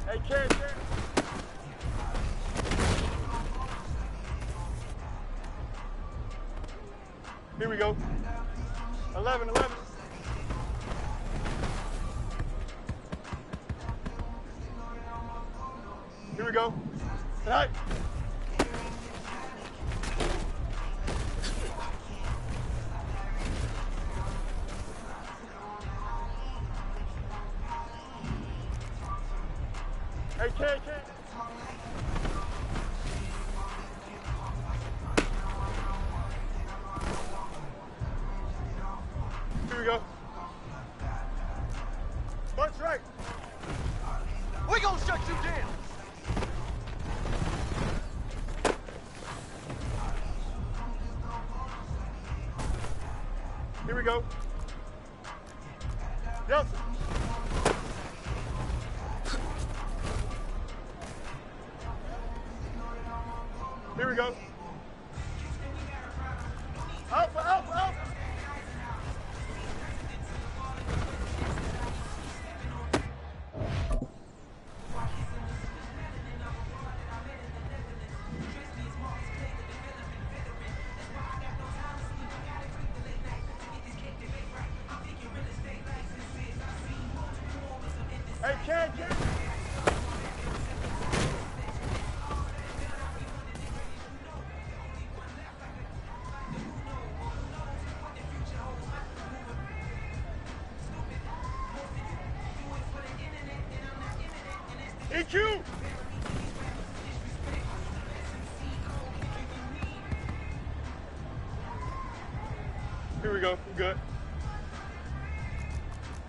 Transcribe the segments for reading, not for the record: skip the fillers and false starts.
Hey, kid. Here we go. 11. Here we go. Tonight. Hey, kid. Here we go. Bunch right. We gonna shut you down. Here we go. Nelson. Here we go. Alpha. Hey, kid. EQ. Here we go. I'm good.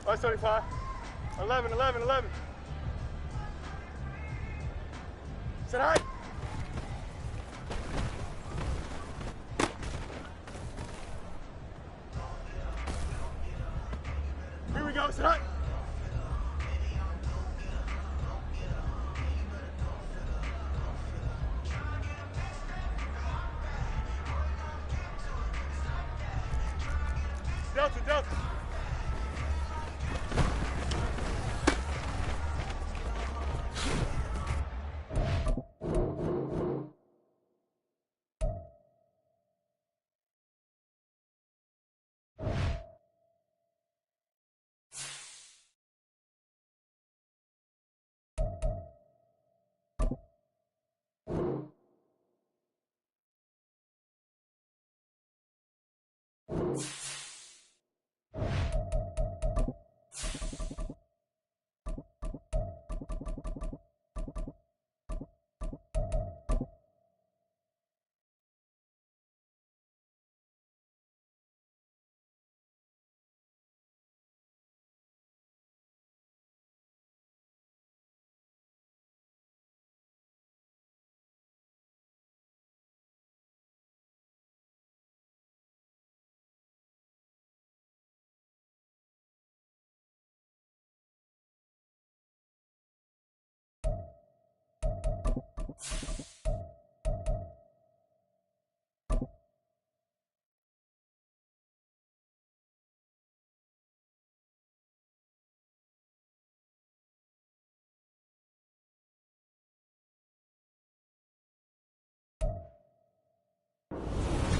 575. 11. Sit high. Here we go. Sit high. Delta.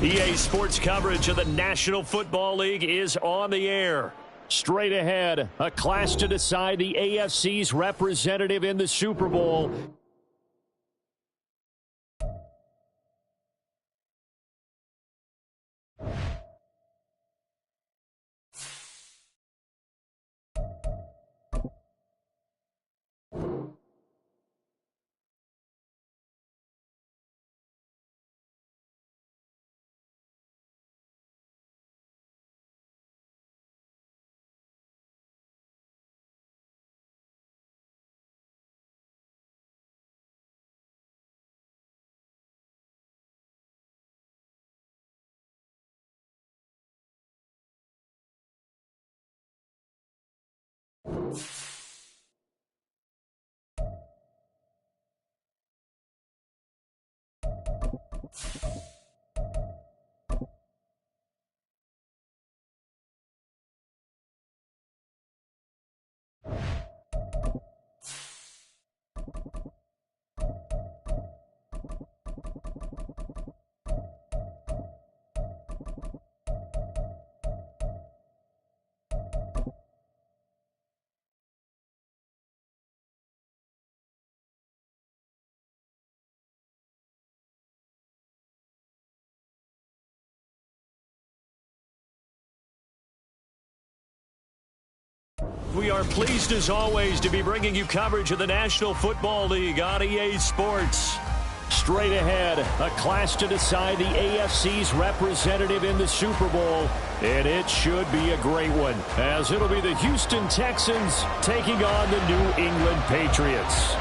EA Sports coverage of the National Football League is on the air. Straight ahead, a clash to decide the AFC's representative in the Super Bowl. We are pleased as always to be bringing you coverage of the National Football League on EA Sports. Straight ahead, a clash to decide the AFC's representative in the Super Bowl. And it should be a great one, as it'll be the Houston Texans taking on the New England Patriots.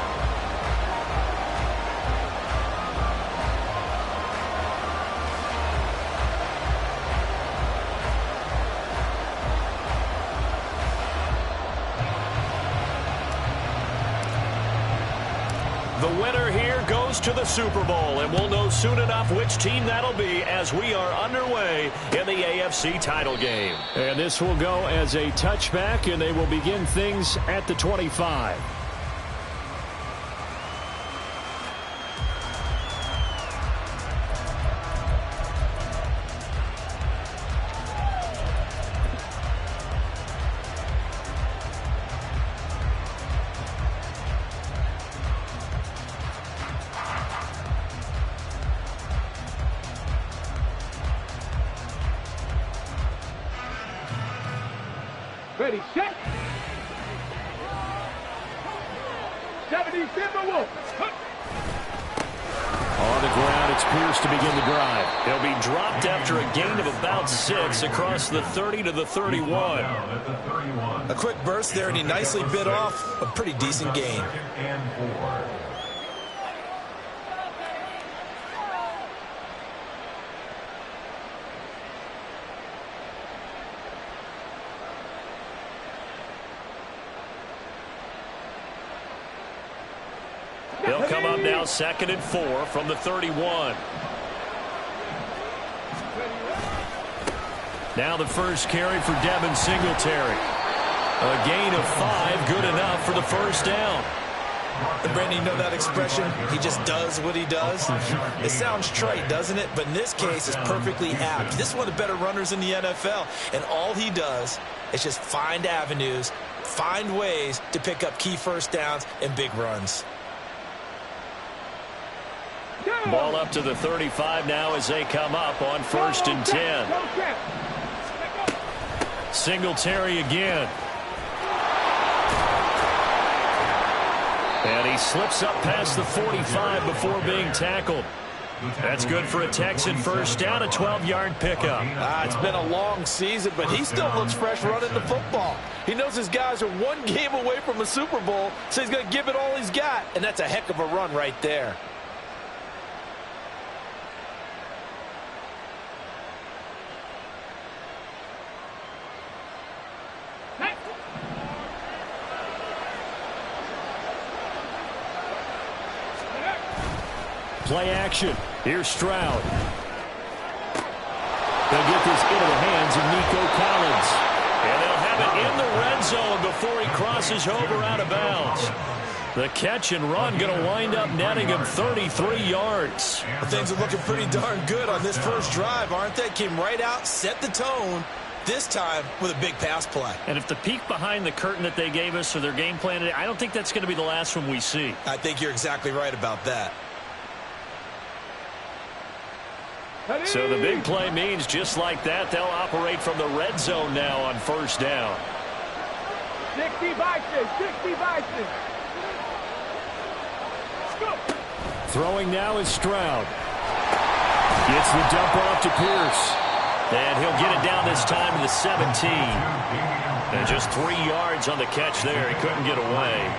The winner here goes to the Super Bowl, and we'll know soon enough which team that'll be as we are underway in the AFC title game. And this will go as a touchback, and they will begin things at the 25. Ready, set. 70 Timberwolves. On the ground, it's Pierce to begin the drive. He'll be dropped after a gain of about 6 across the 30 to the 31. A quick burst there, and he nicely bit off a pretty decent gain. They'll come up now 2nd and 4 from the 31. Now the first carry for Devin Singletary. A gain of 5, good enough for the first down. And Brandon, you know that expression? He just does what he does. It sounds trite, doesn't it? But in this case, it's perfectly apt. This is one of the better runners in the NFL. And all he does is just find avenues, find ways to pick up key first downs and big runs. Ball up to the 35 now as they come up on 1st and 10. Singletary again. And he slips up past the 45 before being tackled. That's good for a Texan first down, a 12-yard pickup. It's been a long season, but he still looks fresh running the football. He knows his guys are one game away from a Super Bowl, so he's going to give it all he's got, and that's a heck of a run right there. Play action. Here's Stroud. They'll get this into the hands of Nico Collins. And they'll have it in the red zone before he crosses over out of bounds. The catch and run going to wind up netting him 33 yards. Things are looking pretty darn good on this first drive, aren't they? Came right out, set the tone, this time with a big pass play. And if the peek behind the curtain that they gave us or their game plan, I don't think that's going to be the last one we see. I think you're exactly right about that. So the big play means just like that, they'll operate from the red zone now on first down. 60 Vikings, 60 Vikings. Throwing now is Stroud. Gets the dump off to Pierce. And he'll get it down this time to the 17. And just 3 yards on the catch there. He couldn't get away.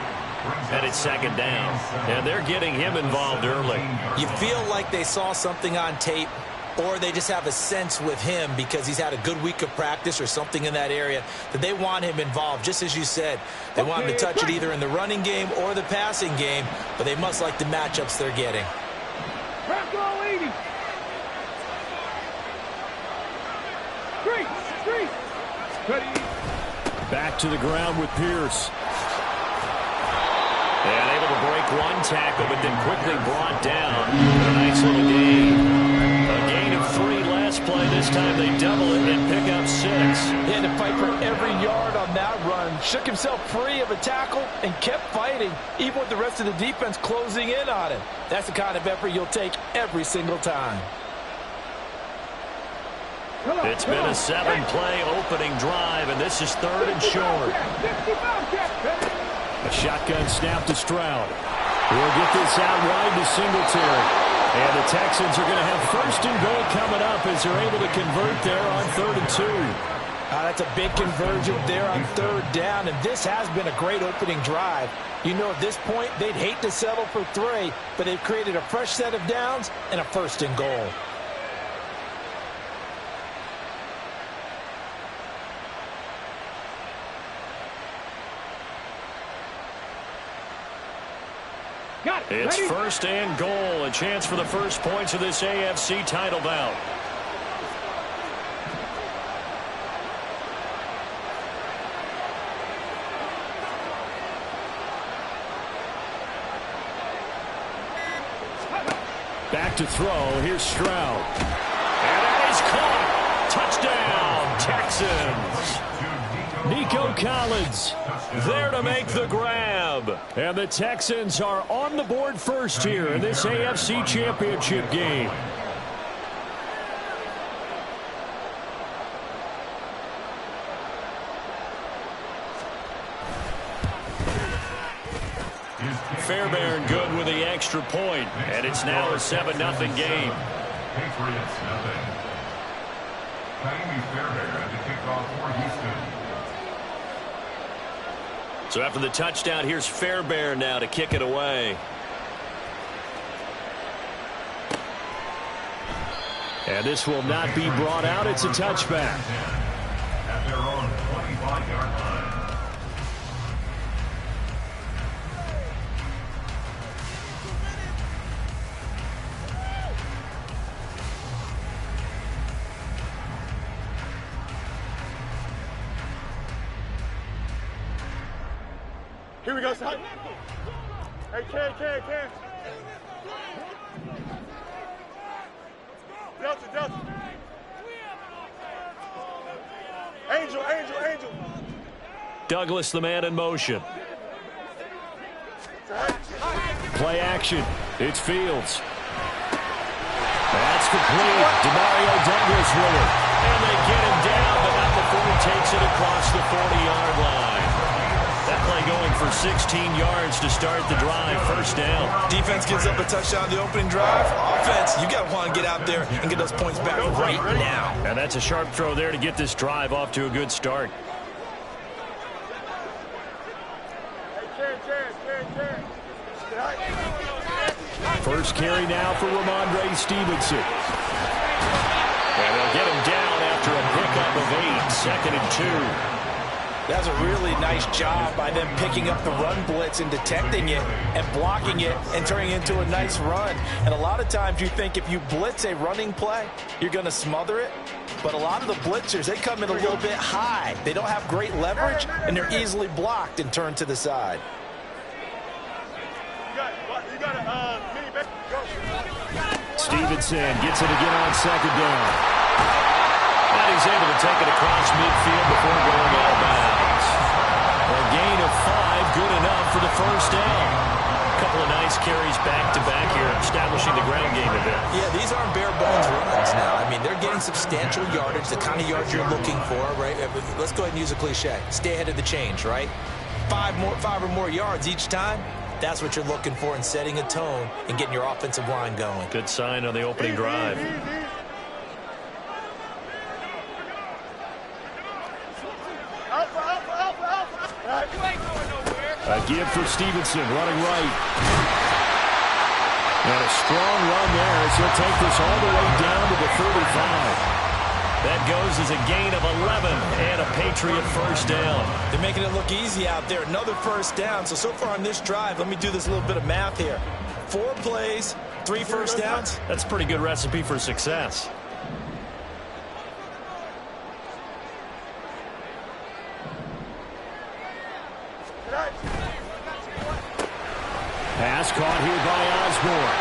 And it's 2nd down. And they're getting him involved early. You feel like they saw something on tape, or they just have a sense with him because he's had a good week of practice or something in that area that they want him involved. Just as you said, they want him to touch it either in the running game or the passing game, but they must like the matchups they're getting. Back to the ground with Pierce. And able to break one tackle, but then quickly brought down. A nice little gain. A gain of 3 last play. This time they double it and pick up 6. He had to fight for every yard on that run. Shook himself free of a tackle and kept fighting, even with the rest of the defense closing in on him. That's the kind of effort you'll take every single time. It's been a 7-play opening drive, and this is 3rd and short. A shotgun snap to Stroud. We'll get this out wide to Singletary. And the Texans are going to have 1st and goal coming up as they're able to convert there on 3rd and 2. That's a big conversion there on 3rd down, and this has been a great opening drive. You know, at this point, they'd hate to settle for 3, but they've created a fresh set of downs and a 1st and goal. It's 1st and goal, a chance for the first points of this AFC title bout. Back to throw. Here's Stroud. And it is caught. Touchdown, Texans. Nico Collins there to make the grab. And the Texans are on the board first here in this AFC Championship game. Fairbairn good with the extra point, and it's now a 7-0 game. Patriots nothing. Fairbairn to kick off for Houston. So after the touchdown, here's Fairbairn now to kick it away. And this will not be brought out. It's a touchback. At their own 25-yard line. Here we go, son. Hey, Ken. Delta. Angel. Douglas, the man in motion. Play action. It's Fields. That's complete. Demario Douglas with it. And they get him down, but not before he takes it across the 40-yard line. That play going for 16 yards to start the drive. 1st down. Defense gives up a touchdown the opening drive. Offense, you got to want to get out there and get those points back right now. And that's a sharp throw there to get this drive off to a good start. First carry now for Ramondre Stevenson. And they'll get him down after a pickup of 8. 2nd and 2. That's a really nice job by them picking up the run blitz and detecting it and blocking it and turning it into a nice run. And a lot of times you think if you blitz a running play, you're going to smother it. But a lot of the blitzers, they come in a little bit high. They don't have great leverage, and they're easily blocked and turned to the side. Stevenson gets it again on 2nd down. And he's able to take it across midfield before going out of bounds. A gain of 5, good enough for the 1st down. A couple of nice carries back-to-back here, establishing the ground game a bit. Yeah, these aren't bare-bones runs now. I mean, they're getting substantial yardage, the kind of yards you're looking for, right? Let's go ahead and use a cliche. Stay ahead of the change, right? 5 or more yards each time. That's what you're looking for in setting a tone and getting your offensive line going. Good sign on the opening drive. A give for Stevenson, running right. And a strong run there as he'll take this all the way down to the 35. That goes as a gain of 11 and a Patriot 1st down. They're making it look easy out there. Another 1st down. So far on this drive, let me do this little bit of math here. 4 plays, 3 1st downs. That's a pretty good recipe for success. Pass caught here by Osborne.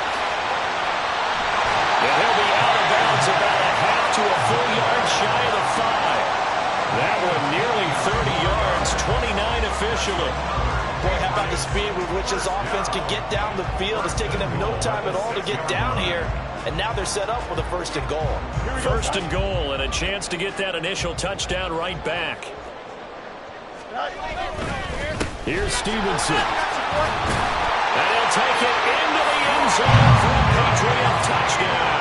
And he'll be out of bounds about a half to a full yard shy of the 5. That one nearly 30 yards, 29 officially. Boy, how about the speed with which his offense can get down the field? It's taken them no time at all to get down here. And now they're set up with a 1st and goal. First and goal, and a chance to get that initial touchdown right back. Here's Stevenson. And he'll take it into the end zone for a Patriot touchdown.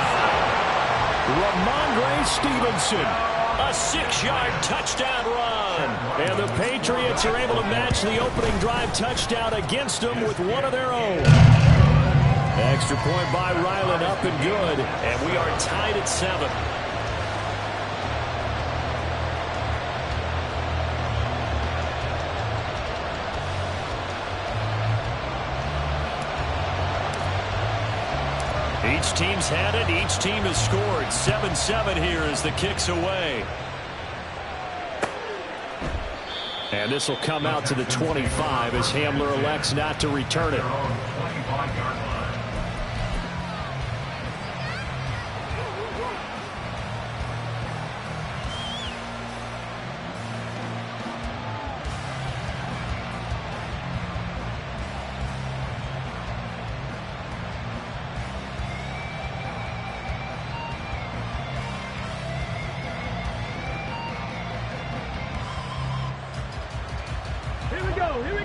Ramondre Stevenson, a 6-yard touchdown run. And the Patriots are able to match the opening drive touchdown against them with one of their own. Extra point by Ryland, up and good. And we are tied at 7. Each team's had it. Each team has scored. 7-7 here as the kick's away. And this will come out to the 25 as Hamler elects not to return it.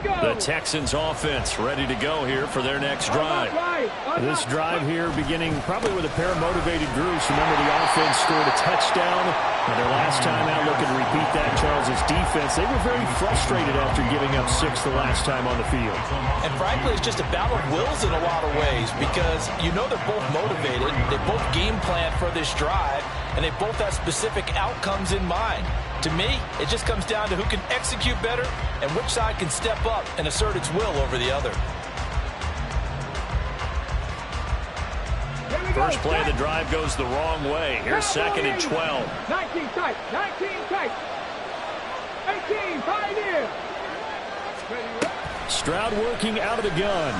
The Texans offense ready to go here for their next drive. This drive here beginning probably with a pair of motivated groups. Remember, the offense scored a touchdown. And their last time out, looking to repeat that, Charles' defense. They were very frustrated after giving up 6 the last time on the field. And frankly, it's just a battle of wills in a lot of ways because you know they're both motivated. They both game plan for this drive, and they both have specific outcomes in mind. To me, it just comes down to who can execute better and which side can step up and assert its will over the other. First play of the drive goes the wrong way. Here's 2nd and 12. 19 tight, 19 tight. 18, 5 in. Stroud working out of the gun.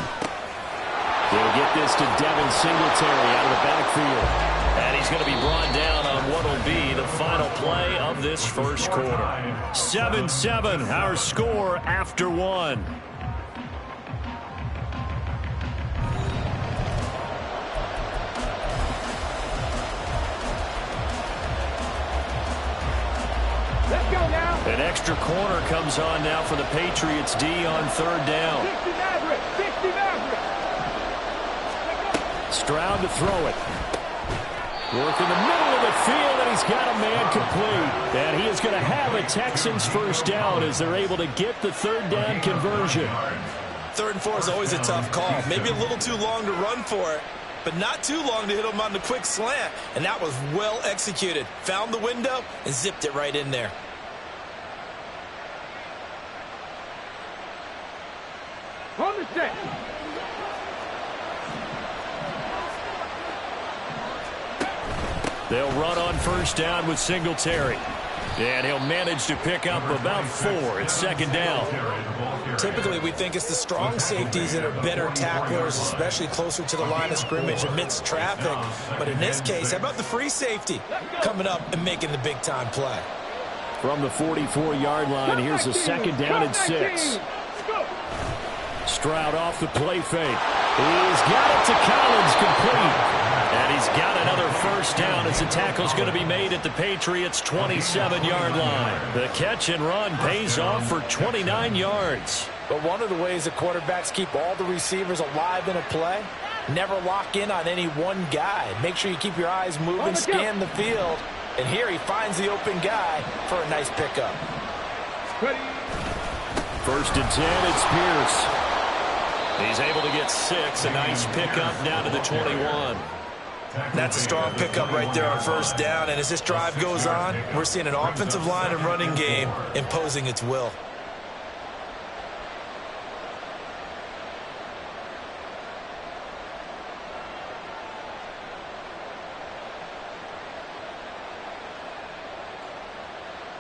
They'll get this to Devin Singletary out of the backfield. And he's going to be brought down on what will be the final play of this first quarter. 7-7, our score after 1. Let's go now. An extra corner comes on now for the Patriots D on 3rd down. 60 Maverick, 60 Maverick. Stroud to throw it. Work in the middle of the field, and he's got a man complete. And he is going to have a Texans first down as they're able to get the 3rd down conversion. 3rd and 4 is always a tough call. Maybe a little too long to run for it, but not too long to hit him on the quick slant. And that was well executed. Found the window and zipped it right in there. On the set. They'll run on 1st down with Singletary. And he'll manage to pick up about 4 at 2nd down. Typically, we think it's the strong safeties that are better tacklers, especially closer to the line of scrimmage amidst traffic. But in this case, how about the free safety coming up and making the big-time play? From the 44-yard line, here's a 2nd down and 6. Stroud off the play fake. He's got it to Collins, complete. And he's got another first down as the tackle's going to be made at the Patriots' 27-yard line. The catch and run pays off for 29 yards. But one of the ways that quarterbacks keep all the receivers alive in a play, never lock in on any one guy. Make sure you keep your eyes moving, scan the field. And here he finds the open guy for a nice pickup. 1st and 10, it's Pierce. He's able to get 6, a nice pickup down to the 21. That's a strong pickup right there on 1st down. And as this drive goes on, we're seeing an offensive line and running game imposing its will.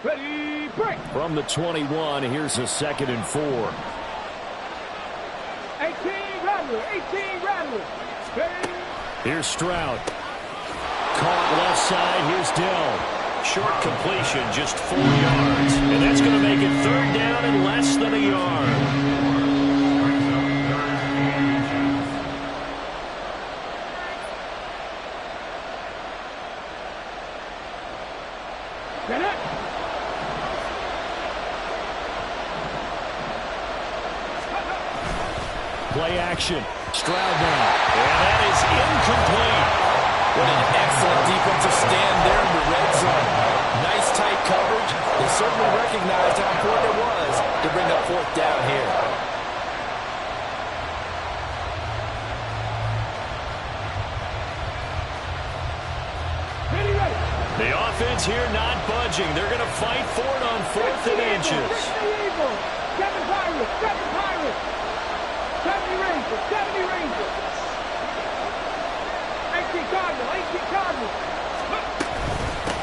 Ready, break. From the 21, here's a 2nd and 4. 18, Rodney. Rattler. 18, Rattler. Here's Stroud. Caught left side. Here's Dell. Short completion, just 4 yards. And that's going to make it 3rd down and less than a yard. Get it. Play action. Stroud now. And that is incomplete. What an excellent defensive stand there in the red zone. Nice tight coverage. They certainly recognized how important it was to bring up 4th down here. The offense here not budging. They're going to fight for it on 4th and inches. 7 Pirates. 7 Pirates. 70 Rangers. 70 Rangers. 18 Cardinal. 18 Cardinal.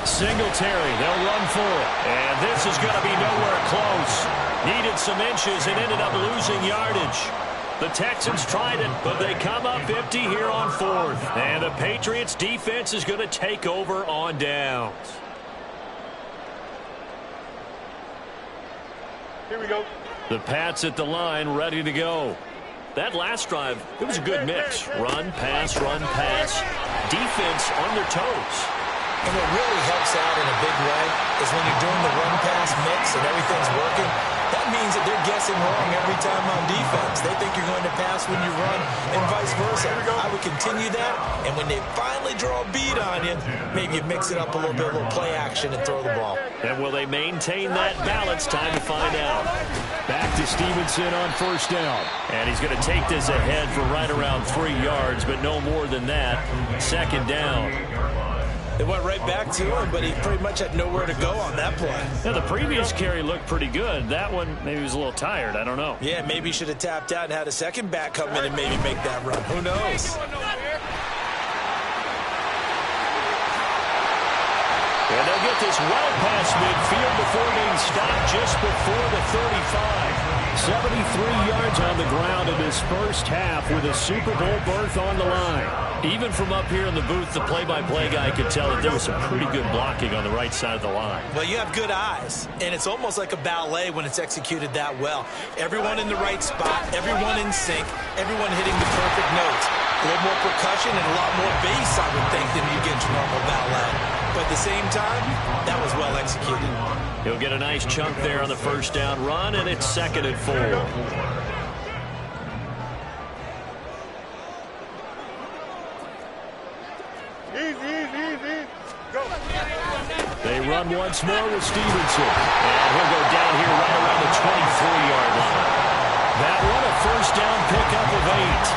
Singletary, they'll run for it. And this is going to be nowhere close. Needed some inches and ended up losing yardage. The Texans tried it, but they come up empty here on 4th. And the Patriots defense is going to take over on downs. Here we go. The Pats at the line, ready to go. That last drive, it was a good mix. Run, pass, defense on their toes. And what really helps out in a big way is when you're doing the run-pass mix and everything's working, that means that they're guessing wrong every time on defense. They think you're going to pass when you run and vice versa. I would continue that, and when they finally draw a bead on you, maybe you mix it up a little bit, a little play action and throw the ball. And will they maintain that balance? Time to find out. Back to Stevenson on 1st down. And he's going to take this ahead for right around 3 yards, but no more than that. 2nd down. It went right back to him, but he pretty much had nowhere to go on that play. Now, the previous carry looked pretty good. That one, maybe he was a little tired. I don't know. Yeah, maybe he should have tapped out and had a second back come in and maybe make that run. Who knows? And they'll get this well past midfield before being stopped just before the 35. 73 yards on the ground in this first half with a Super Bowl berth on the line. Even from up here in the booth, the play-by-play guy could tell that there was some pretty good blocking on the right side of the line. Well, you have good eyes, and it's almost like a ballet when it's executed that well. Everyone in the right spot, everyone in sync, everyone hitting the perfect notes. A little more percussion and a lot more bass, I would think, than you get your normal ballet. But at the same time, that was well executed. He'll get a nice chunk there on the 1st down run, and it's 2nd and 4. Easy. Go. They run once more with Stevenson. And he'll go down here right around the 23-yard line. That one a 1st down pickup of 8.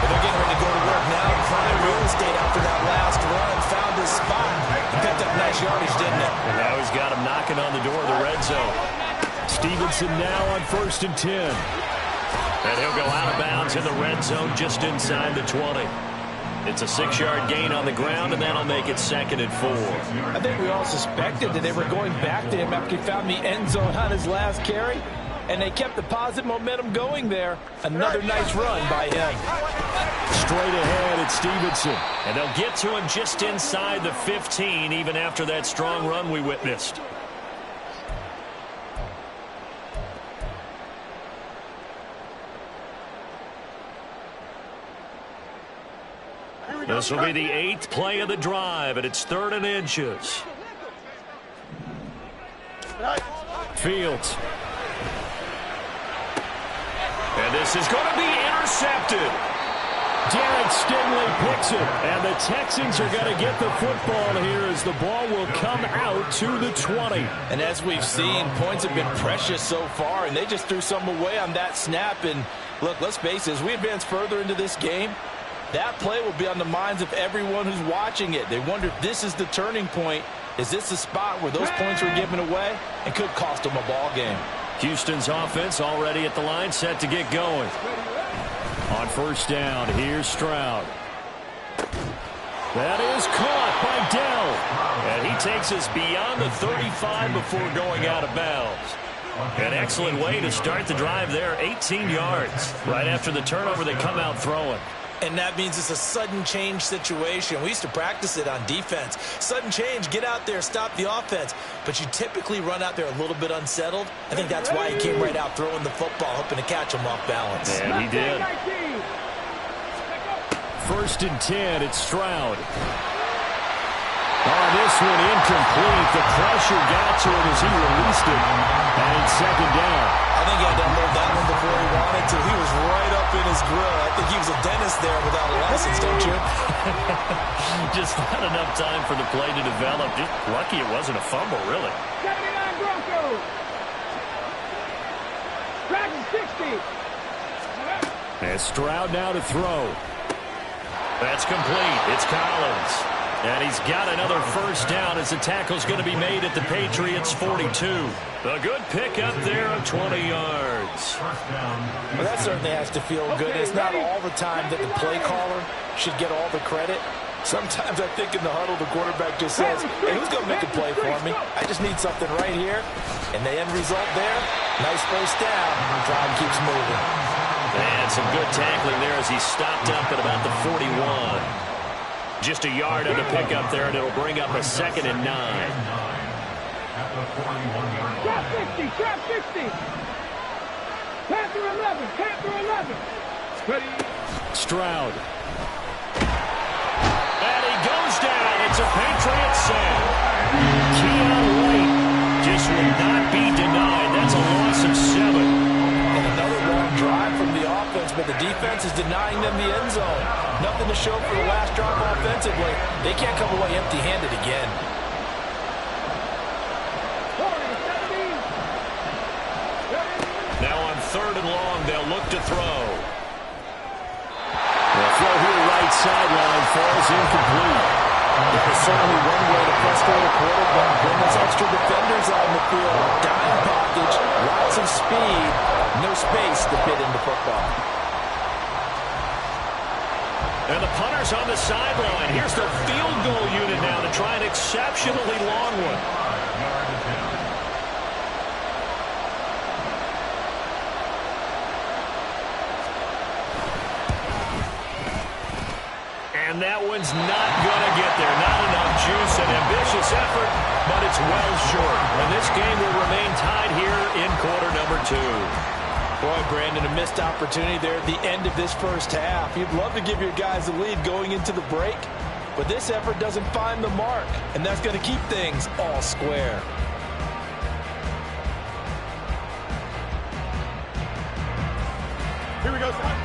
But they're getting ready to go to work now. Prime real estate after that last run. Found his spot. He picked up nice yardage, didn't it? And now he's got him knocking on the door of the red zone. Stevenson now on 1st and 10. And he'll go out of bounds in the red zone just inside the 20. It's a 6-yard gain on the ground, and that'll make it 2nd and 4. I think we all suspected that they were going back to him after he found the end zone on his last carry, and they kept the positive momentum going there. Another nice run by him. Straight ahead, it's Stevenson. And they'll get to him just inside the 15, even after that strong run we witnessed. This will be the 8th play of the drive, and it's 3rd and inches. Fields. And this is going to be intercepted. Derek Stingley picks it, and the Texans are going to get the football here as the ball will come out to the 20. And as we've seen, points have been precious so far, and they just threw some away on that snap. And look, let's face it, as we advance further into this game, that play will be on the minds of everyone who's watching it. They wonder if this is the turning point. Is this the spot where those points were given away and could cost them a ball game? Houston's offense already at the line, set to get going. On 1st down, here's Stroud. That is caught by Dell. And he takes us beyond the 35 before going out of bounds. An excellent way to start the drive there. 18 yards. Right after the turnover, they come out throwing. And that means it's a sudden change situation. We used to practice it on defense. Sudden change, get out there, stop the offense. But you typically run out there a little bit unsettled. I think that's why he came right out throwing the football, hoping to catch him off balance. And he did. 1st and 10, it's Stroud. Oh, this one incomplete. The pressure got to him as he released it. And it's 2nd down. I think he had to unload that one before he wanted to. He was right up in his grill. I think he was a dentist there without a license, don't you? Just not enough time for the play to develop. Just lucky it wasn't a fumble, really. 79 Broncos. Dragon 60. And Stroud now to throw. That's complete. It's Collins. And he's got another 1st down as the tackle's going to be made at the Patriots 42. A good pickup there of 20 yards. Well, that certainly has to feel good. It's not all the time that the play caller should get all the credit. Sometimes I think in the huddle the quarterback just says, hey, who's going to make a play for me? I just need something right here. And the end result there, nice 1st down. Drive keeps moving. And some good tackling there as he stopped up at about the 41. Just a yard on the pickup there, and it'll bring up a 2nd and 9. Trap 60, trap 60. Panther 11, Panther 11. Ready. Stroud. And he goes down. It's a Patriot sack. Keon White just will not be denied. That's a loss of 7. And another long drive from the offense, but the defense is denying them the end zone. Nothing to show for the last drive offensively. They can't come away empty-handed again. Now on 3rd and long, they'll look to throw. The throw here right sideline falls incomplete. There's certainly one way to frustrate a quarterback when there's extra defenders on the field. Dime package, lots of speed, no space to fit into football. And the punter's on the sideline. Here's the field goal unit now to try an exceptionally long one. And that one's not going to get there. Not enough juice. An ambitious effort, but it's well short. And this game will remain tied here in quarter number 2. Boy, Brandon, a missed opportunity there at the end of this 1st half. You'd love to give your guys the lead going into the break, but this effort doesn't find the mark, and that's going to keep things all square. Here we go, son.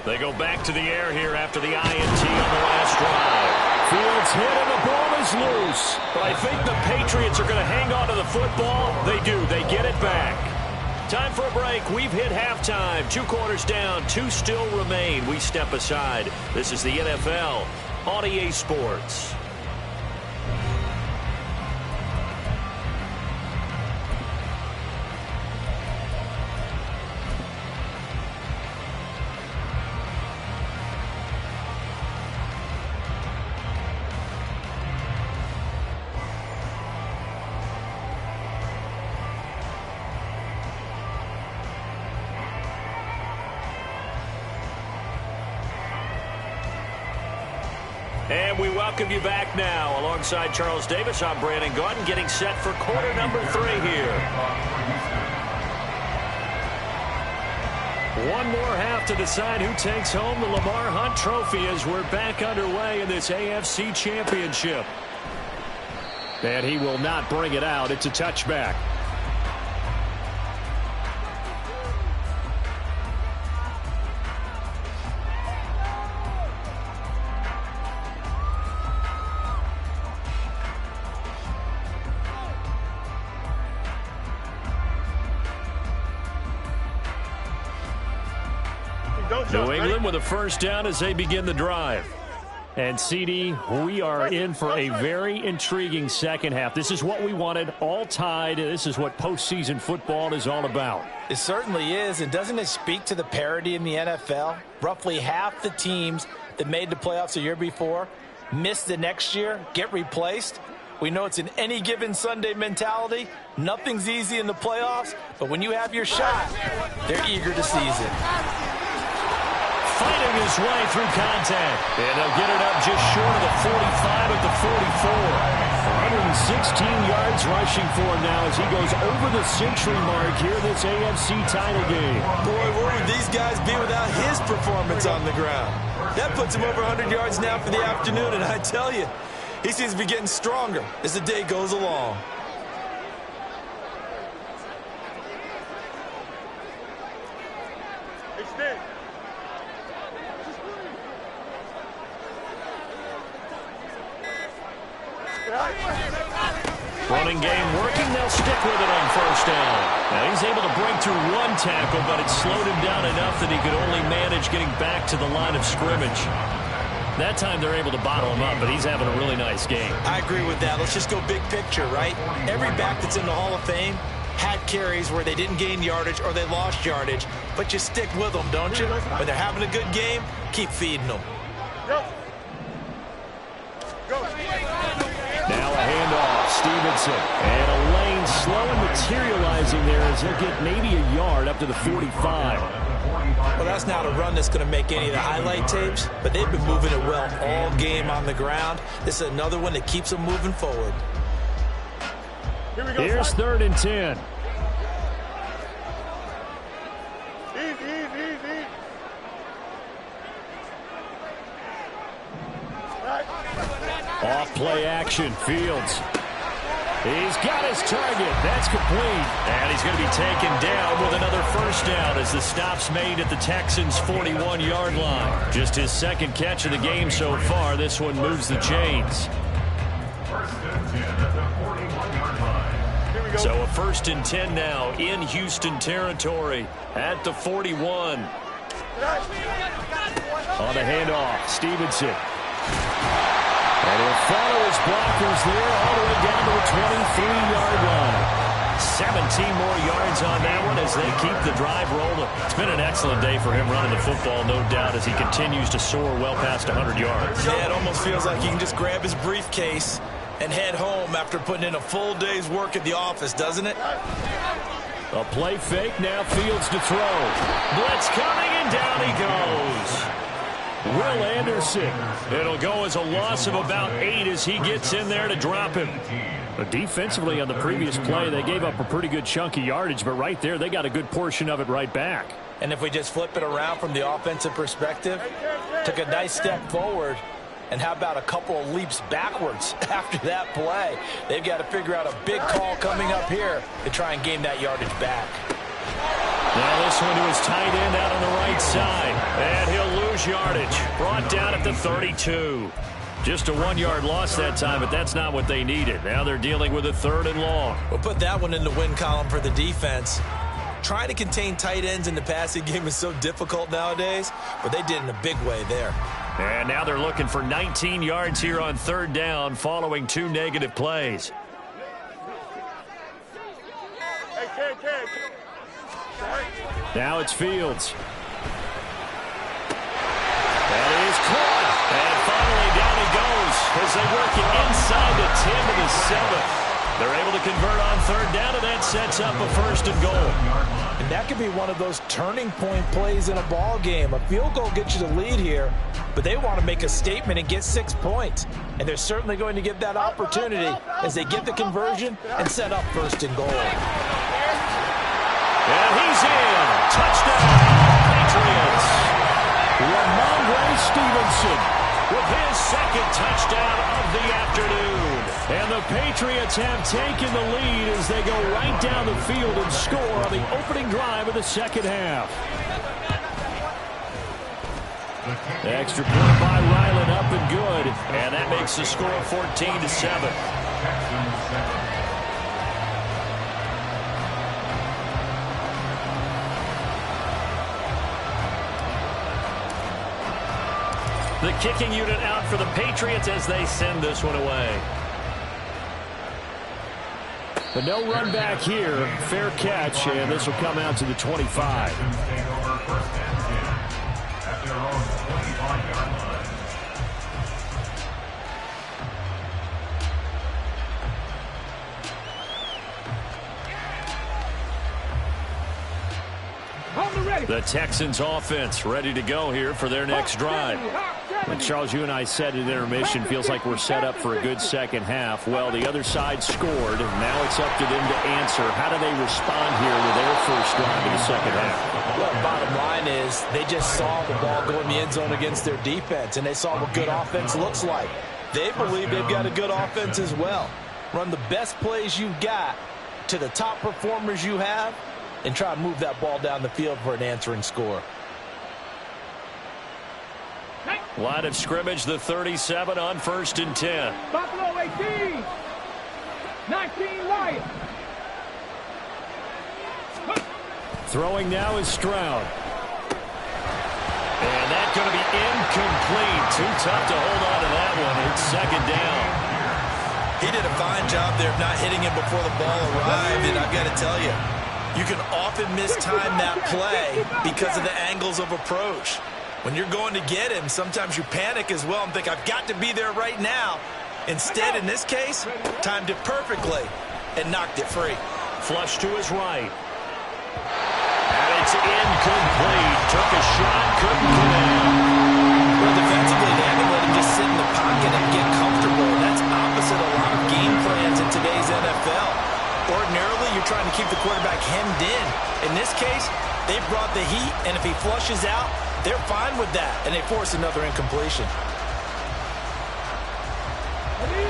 They go back to the air here after the INT on the last drive. Fields hit and the ball is loose. But I think the Patriots are going to hang on to the football. They do. They get it back. Time for a break. We've hit halftime. 2 quarters down. 2 still remain. We step aside. This is the NFL on EA Sports. And we welcome you back now. Alongside Charles Davis, I'm Brandon Gaudin, getting set for quarter number 3 here. One more half to decide who takes home the Lamar Hunt Trophy as we're back underway in this AFC Championship. And he will not bring it out. It's a touchback. New England with a 1st down as they begin the drive. And, CD, we are in for a very intriguing 2nd half. This is what we wanted, all tied. This is what postseason football is all about. It certainly is, and doesn't it speak to the parity in the NFL? Roughly half the teams that made the playoffs the year before miss the next year, get replaced. We know it's an any given Sunday mentality. Nothing's easy in the playoffs, but when you have your shot, they're eager to seize it. Fighting his way through contact. And they'll get it up just short of the 45 at the 44. 116 yards rushing for him now as he goes over the century mark here in this AFC title game. Boy, where would these guys be without his performance on the ground? That puts him over 100 yards now for the afternoon, and I tell you, he seems to be getting stronger as the day goes along. Running game working. They'll stick with it on first down. Now he's able to break through one tackle, but it slowed him down enough that he could only manage getting back to the line of scrimmage. That time they're able to bottle him up, but he's having a really nice game. I agree with that. Let's just go big picture, right? Every back that's in the Hall of Fame had carries where they didn't gain yardage or they lost yardage, but you stick with them, don't you? When they're having a good game, keep feeding them. Now a handoff, Stevenson. And a lane slow and materializing there as he'll get maybe a yard up to the 45. Well, that's not a run that's going to make any of the highlight tapes, but they've been moving it well all game on the ground. This is another one that keeps them moving forward. Here's 3rd and 10. Easy. Off play action, Fields. He's got his target. That's complete. And he's going to be taken down with another first down as the stop's made at the Texans' 41-yard line. Just his second catch of the game so far. This one moves the chains. So a 1st and 10 now in Houston territory at the 41. On the handoff, Stevenson. And he'll follow his blockers there all the way down to the 23-yard line. 17 more yards on that one as they keep the drive rolling. It's been an excellent day for him running the football, no doubt, as he continues to soar well past 100 yards. Yeah, it almost feels like he can just grab his briefcase and head home after putting in a full day's work at the office, doesn't it? A play fake, now Fields to throw. Blitz coming, and down he goes. Will Anderson. It'll go as a loss of about 8 as he gets in there to drop him. But defensively on the previous play, they gave up a pretty good chunk of yardage, but right there, they got a good portion of it right back. And if we just flip it around from the offensive perspective, took a nice step forward, and how about a couple of leaps backwards after that play? They've got to figure out a big call coming up here to try and gain that yardage back. Now this one to his tight end out on the right side. And he'll lose yardage. Brought down at the 32. Just a 1-yard loss that time, but that's not what they needed. Now they're dealing with a 3rd and long. We'll put that one in the win column for the defense. Trying to contain tight ends in the passing game is so difficult nowadays, but they did in a big way there. And now they're looking for 19 yards here on 3rd down following 2 negative plays. Now it's Fields. That is caught. And finally down he goes as they work it inside the 10 to the 7. They're able to convert on 3rd down, and that sets up a 1st and goal. And that could be one of those turning point plays in a ball game. A field goal gets you the lead here, but they want to make a statement and get 6 points. And they're certainly going to get that opportunity as they get the conversion and set up 1st and goal. And he's in. Touchdown, Patriots. Ramondre Stevenson with his 2nd touchdown of the afternoon. And the Patriots have taken the lead as they go right down the field and score on the opening drive of the 2nd half. The extra point by Ryland up and good. And that makes the score 14-7. The kicking unit out for the Patriots as they send this one away. But no run back here. Fair catch, and this will come out to the 25. The Texans offense ready to go here for their next drive. And Charles, you and I said at intermission, feels like we're set up for a good second half. Well, the other side scored, and now it's up to them to answer. How do they respond here with their first drive in the second half? Well, bottom line is they just saw the ball go in the end zone against their defense, and they saw what good offense looks like. They believe they've got a good offense as well. Run the best plays you've got to the top performers you have, and try to move that ball down the field for an answering score. Line of scrimmage, the 37 on 1st and 10. Buffalo 18. 19 Lions. Throwing now is Stroud. And that's going to be incomplete. Too tough to hold on to that one. It's second down. He did a fine job there of not hitting him before the ball arrived, and I've got to tell you, you can often mistime that play because of the angles of approach. When you're going to get him, sometimes you panic as well and think, I've got to be there right now. Instead, in this case, timed it perfectly and knocked it free. Flush to his right. And it's incomplete. Took a shot, couldn't get in. Well, defensively, they haven't let him just sit in the pocket and get comfortable. That's opposite a lot of game plans in today's NFL. Ordinarily, you're trying to keep the quarterback hemmed in. In this case, they brought the heat, and if he flushes out, they're fine with that, and they force another incompletion.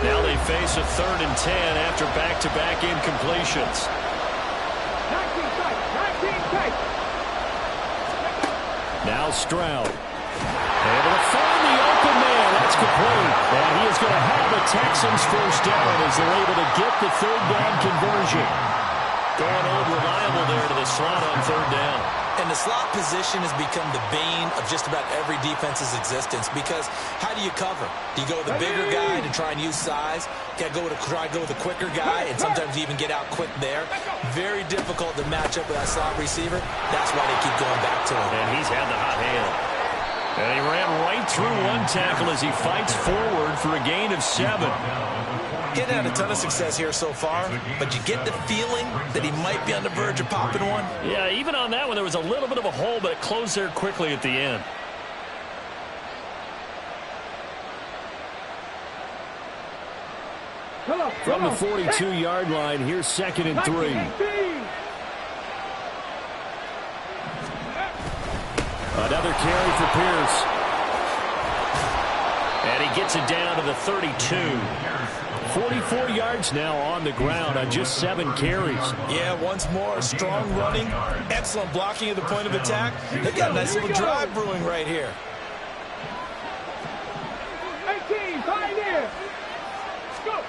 Now they face a 3rd and 10 after back-to-back incompletions. 19 tight. Now Stroud. Able to find the open man. That's complete. And he is going to have the Texans first down as they're able to get the 3rd down conversion. Going old reliable there to the slot on 3rd down. And the slot position has become the bane of just about every defense's existence, because how do you cover? Do you go with the bigger guy to try and use size? Got to try to go with the quicker guy, and sometimes you even get out quick there. Very difficult to match up with that slot receiver. That's why they keep going back to him. And he's had the hot hand. And he ran right through one tackle as he fights forward for a gain of 7. Getting had a ton of success here so far, but you get the feeling that he might be on the verge of popping one. Yeah, even on that one, there was a little bit of a hole, but it closed there quickly at the end. From the 42-yard line, here's 2nd and 3. Another carry for Pierce. And he gets it down to the 32. 44 yards now on the ground on just 7 carries. Yeah, once more, strong running, excellent blocking at the point of attack. They've got a nice little drive brewing right here. 18, find in. Go.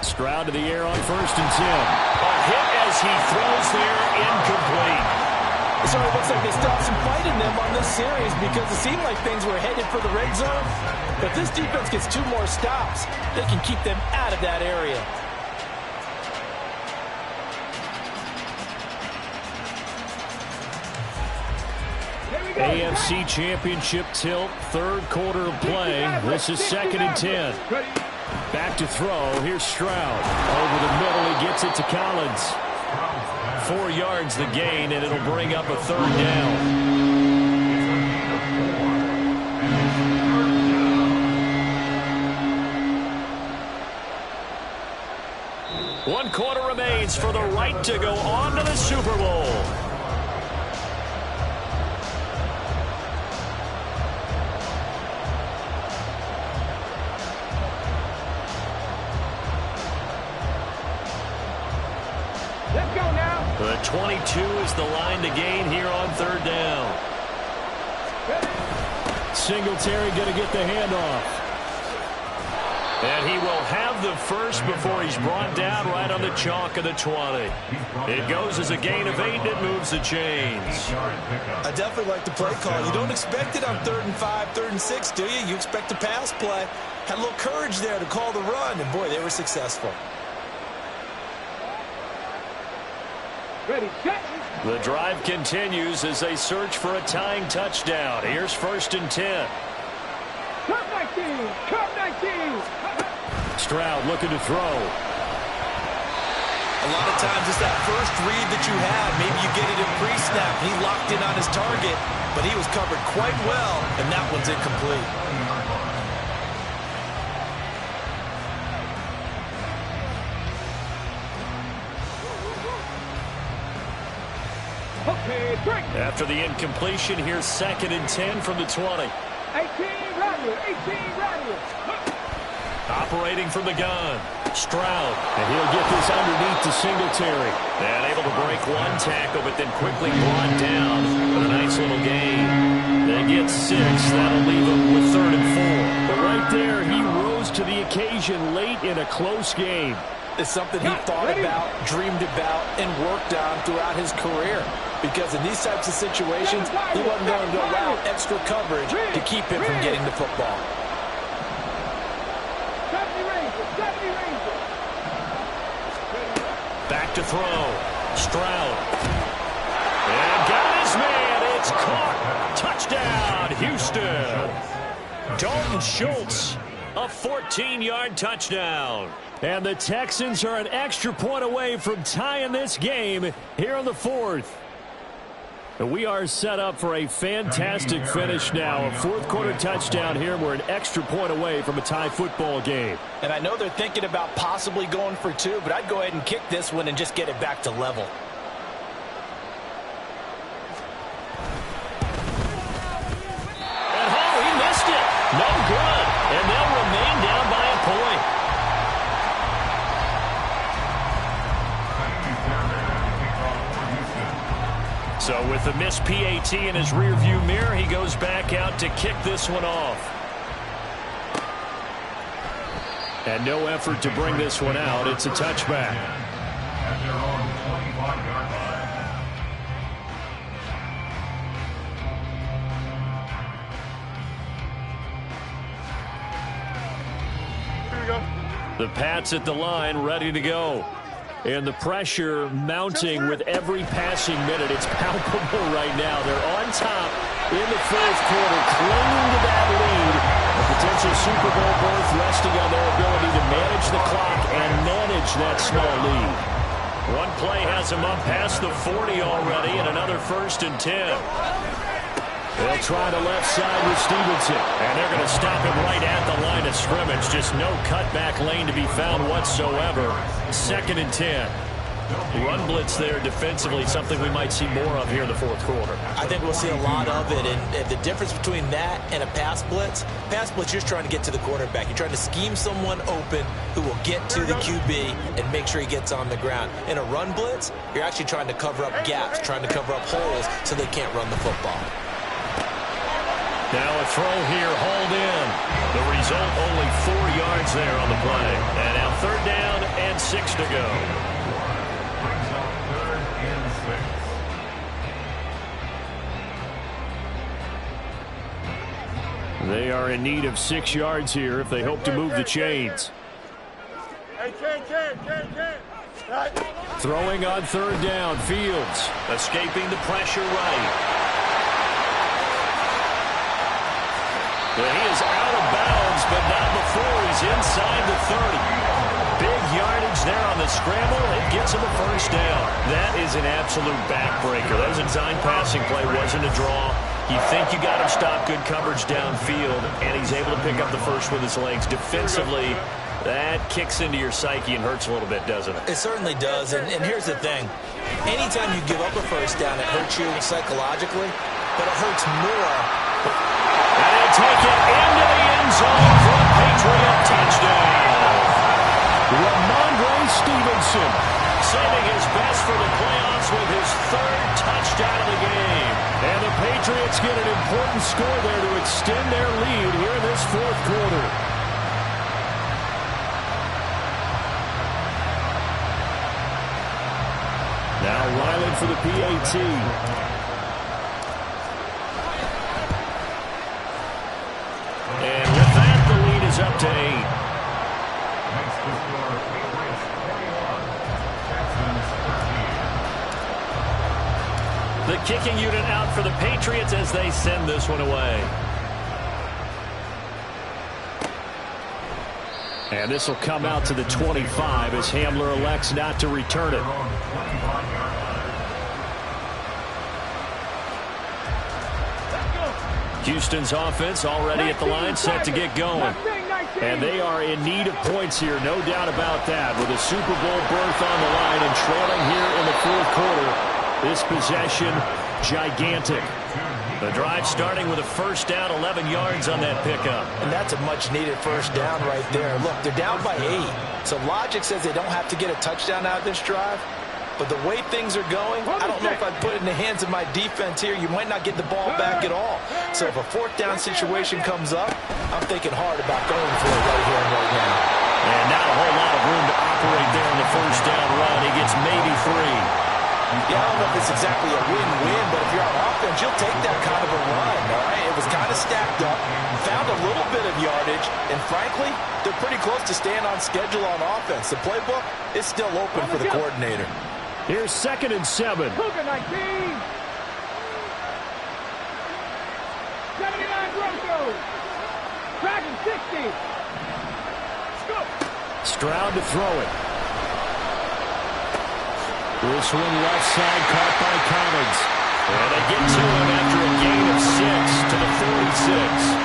Stroud to the air on 1st and 10. A hit as he throws there, incomplete. So it looks like they stopped some fight in them on this series because it seemed like things were headed for the red zone. But this defense gets 2 more stops. They can keep them out of that area. AFC Championship tilt, 3rd quarter of play. This is 2nd and 10. Back to throw. Here's Stroud. Over the middle, he gets it to Collins. 4 yards the gain, and it'll bring up a 3rd down. One quarter remains for the right to go on to the Super Bowl. Let's go now. The 22 is the line to gain here on 3rd down. Singletary going to get the handoff. And he will have the first before he's brought down right on the chalk of the 20. It goes as a gain of 8, and it moves the chains. I definitely like the play call. You don't expect it on 3rd and 5, 3rd and 6, do you? You expect a pass play. Had a little courage there to call the run, and boy, they were successful. Ready, set. The drive continues as they search for a tying touchdown. Here's 1st and 10. Come 19, come 19. Stroud looking to throw. A lot of times it's that first read that you have. Maybe you get it in pre-snap. He locked in on his target, but he was covered quite well, and that one's incomplete. Okay, break. After the incompletion, here's 2nd and 10 from the 20. 18 Radler, 18 Radler. Operating from the gun, Stroud. And he'll get this underneath to Singletary. And able to break one tackle, but then quickly brought down with a nice little gain. They get 6. That'll leave him with 3rd and 4. But right there, he rose to the occasion late in a close game. It's something he thought about, dreamed about, and worked on throughout his career. Because in these types of situations, he wasn't going to allow extra coverage to keep him from getting the football. 70 Rangers. Back to throw. Stroud. And got his man. It's caught. Touchdown, Houston. Dalton Schultz, a 14-yard touchdown. And the Texans are an extra point away from tying this game here in the 4th. We are set up for a fantastic finish now. A 4th-quarter touchdown here. We're an extra point away from a tie football game. And I know they're thinking about possibly going for 2, but I'd go ahead and kick this one and just get it back to level. And he missed it. No good. And they'll remain down by a point. So with the missed PAT in his rearview mirror, he goes back out to kick this one off. And no effort to bring this one out. It's a touchback. At their own 25-yard line. Here we go. The Pats at the line, ready to go. And the pressure mounting with every passing minute. It's palpable right now. They're on top in the 4th quarter, clinging to that lead. A potential Super Bowl berth resting on their ability to manage the clock and manage that small lead. One play has them up past the 40 already, and another 1st and 10. They'll try the left side with Stevenson. And they're going to stop him right at the line of scrimmage. Just no cutback lane to be found whatsoever. 2nd and 10. Run blitz there defensively, something we might see more of here in the 4th quarter. I think we'll see a lot of it. And the difference between that and a pass blitz, you're just trying to get to the quarterback. You're trying to scheme someone open who will get to the QB and make sure he gets on the ground. In a run blitz, you're actually trying to cover up gaps, trying to cover up holes so they can't run the football. Now a throw here, hauled in. The result, only 4 yards there on the play. And now 3rd down and 6 to go. Brings up 3rd and 6. They are in need of 6 yards here if they hope to move the chains. Throwing on 3rd down, Fields. Escaping the pressure right. Well, he is out of bounds, but not before he's inside the 30. Big yardage there on the scramble. It gets him a 1st down. That is an absolute backbreaker. That was a design passing play. Wasn't a draw. You think you got him stopped, good coverage downfield, and he's able to pick up the 1st with his legs. Defensively, that kicks into your psyche and hurts a little bit, doesn't it? It certainly does, and here's the thing. Anytime you give up a 1st down, it hurts you psychologically, but it hurts more. And he'll take it into the end zone for a Patriot touchdown. Ramondre Stevenson saving his best for the playoffs with his 3rd touchdown of the game. And the Patriots get an important score there to extend their lead here in this 4th quarter. Now Ryland for the PAT. And with that, the lead is up to 8. Makes the score Patriots 41, Texans 13. The kicking unit out for the Patriots as they send this one away. And this will come out to the 25 as Hamler elects not to return it. Houston's offense already at the line, set to get going. And they are in need of points here, no doubt about that. With a Super Bowl berth on the line and trailing here in the fourth quarter, this possession gigantic. The drive starting with a first down, 11 yards on that pickup. And that's a much-needed first down right there. Look, they're down by 8. So logic says they don't have to get a touchdown out of this drive. But the way things are going, I don't know if I'd put it in the hands of my defense here. You might not get the ball back at all. So if a fourth down situation comes up, I'm thinking hard about going for it right here and right now. And not a whole lot of room to operate there in the first down run. He gets maybe 3. Yeah, I don't know if it's exactly a win-win, but if you're on offense, you'll take that kind of a run, all right? It was kind of stacked up, found a little bit of yardage, and frankly, they're pretty close to staying on schedule on offense. The playbook is still open for the coordinator. Here's 2nd and 7. Cougar 19. 79 Broncos. Dragon 60. Scoop. Stroud to throw it. This one left side caught by Collins. And they get to him after a gain of 6 to the 46.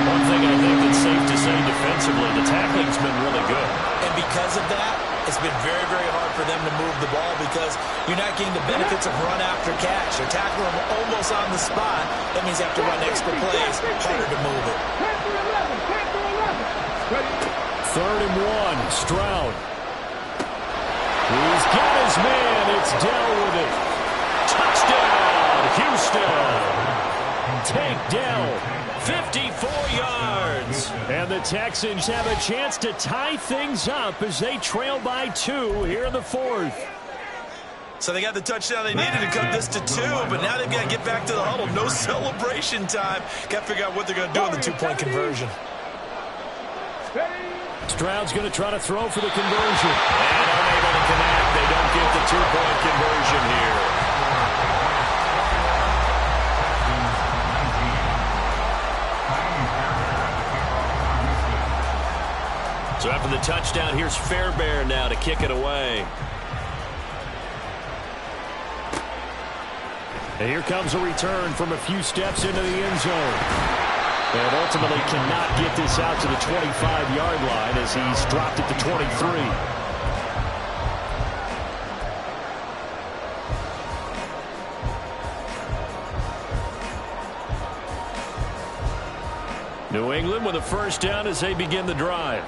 One thing I think that's safe to say defensively, the tackling's been really good. And because of that, it's been very, very hard for them to move the ball because you're not getting the benefits of run after catch. They're tackling them almost on the spot. That means you have to run extra plays, harder to move it. 3rd and 1, Stroud. He's got his man. It's Dell with it. Touchdown, Houston. Take Dell. 54 yards. And the Texans have a chance to tie things up as they trail by 2 here in the fourth. So they got the touchdown they needed to cut this to 2, but now they've got to get back to the huddle. No celebration time. Got to figure out what they're going to do in the 2-point conversion. Stroud's going to try to throw for the conversion. And unable to connect. They don't get the 2-point conversion here. So after the touchdown, here's Fairbairn now to kick it away. And here comes a return from a few steps into the end zone. And ultimately cannot get this out to the 25-yard line as he's dropped it to 23. New England with a first down as they begin the drive.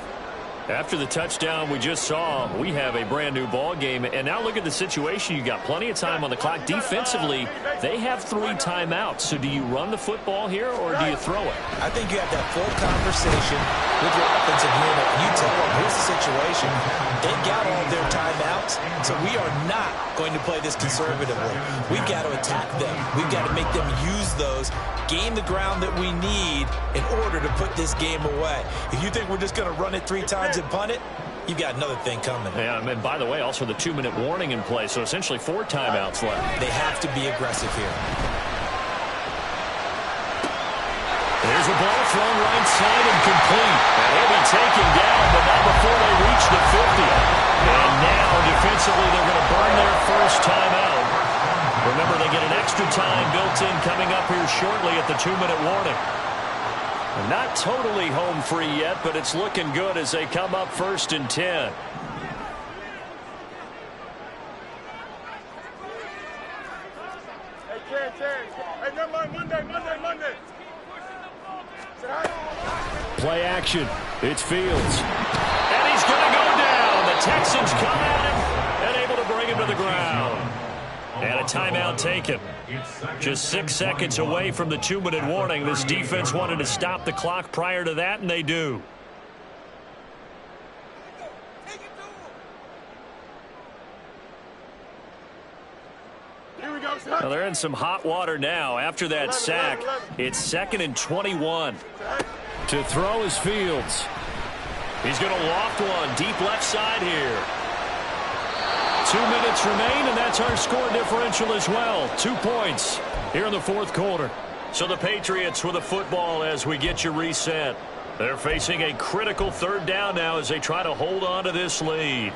After the touchdown we just saw, we have a brand new ball game. And now look at the situation. You got plenty of time on the clock. Defensively, they have 3 timeouts. So do you run the football here or do you throw it? I think you have that full conversation with your offensive unit. You tell them, here's the situation. They've got all their timeouts, so we are not going to play this conservatively. We've got to attack them. We've got to make them use those, gain the ground that we need in order to put this game away. If you think we're just going to run it 3 times and punt it, you've got another thing coming. Yeah, and by the way, also the 2-minute warning in play, so essentially 4 timeouts left. They have to be aggressive here. There's a ball thrown right side and complete. And he'll be taken down, but not before they reach the 50. And now, defensively, they're going to burn their first timeout. Remember, they get an extra time built in coming up here shortly at the 2-minute warning. Not totally home free yet, but it's looking good as they come up 1st and 10. Hey, never mind, Monday. Play action. It's Fields. And he's going to go down. The Texans come at him and able to bring him to the ground. And a timeout taken. Just 6 seconds away from the 2-minute warning. This defense wanted to stop the clock prior to that, and they do. Well, they're in some hot water now. After that sack, it's 2nd and 21. To throw is Fields. He's going to loft one deep left side here. 2 minutes remain, and that's our score differential as well. 2 points here in the fourth quarter. So the Patriots with a football as we get you reset. They're facing a critical third down now as they try to hold on to this lead.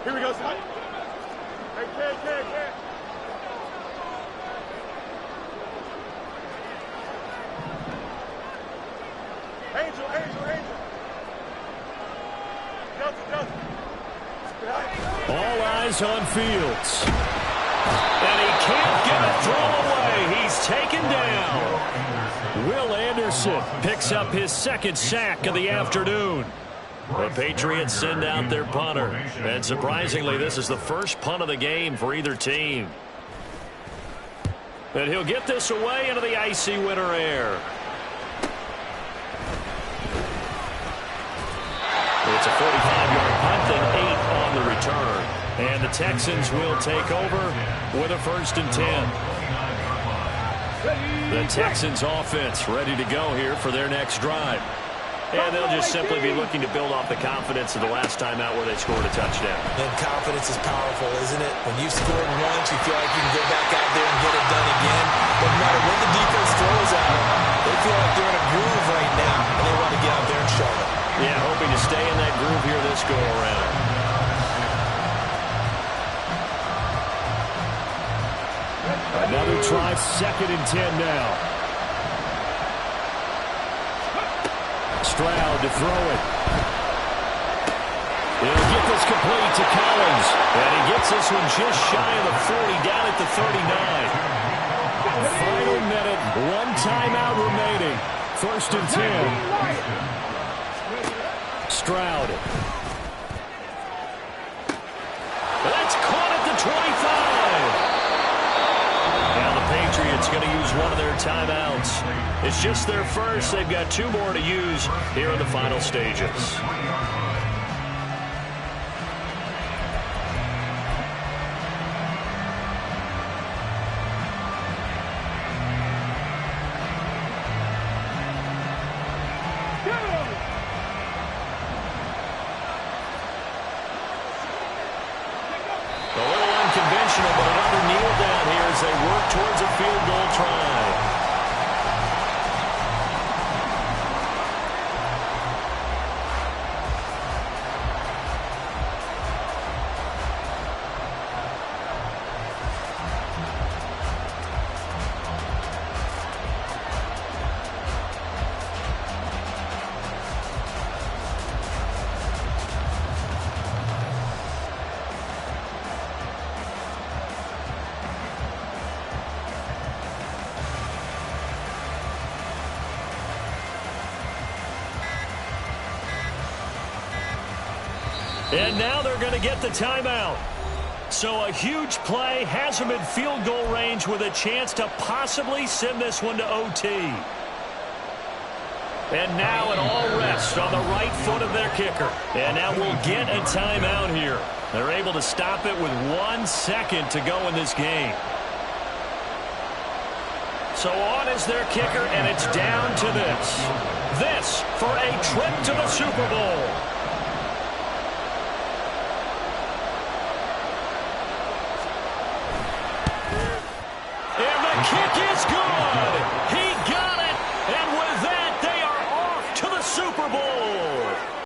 Here we go, son. Hey, kid. Angel. Justin. All eyes on Fields. And he can't get a throw away. He's taken down. Will Anderson picks up his second sack of the afternoon. The Patriots send out their punter. And surprisingly, this is the first punt of the game for either team. And he'll get this away into the icy winter air. It's a 45-yard punt and 8 on the return. And the Texans will take over with a 1st and 10. The Texans offense ready to go here for their next drive. And they'll just simply be looking to build off the confidence of the last time out where they scored a touchdown. And confidence is powerful, isn't it? When you've scored once, you feel like you can go back out there and get it done again. No matter what the defense throws at them, they feel like they're in a groove right now, and they want to get out there and show it. Yeah, hoping to stay in that groove here this go-around. Another try, 2nd and 10 now. Stroud to throw it. He'll get this complete to Collins. And he gets this one just shy of the 40, down at the 39. Final minute, 1 timeout remaining. 1st and 10. Stroud. That's caught at the 25. Now the Patriots going to use one of their timeouts. It's just their first. They've got 2 more to use here in the final stages. A little unconventional, but another kneel down here as they work towards a field goal try. And now they're going to get the timeout. So a huge play has them in field goal range with a chance to possibly send this one to OT. And now it all rests on the right foot of their kicker. And now we'll get a timeout here. They're able to stop it with 1 second to go in this game. So on is their kicker, and it's down to this. This for a trip to the Super Bowl.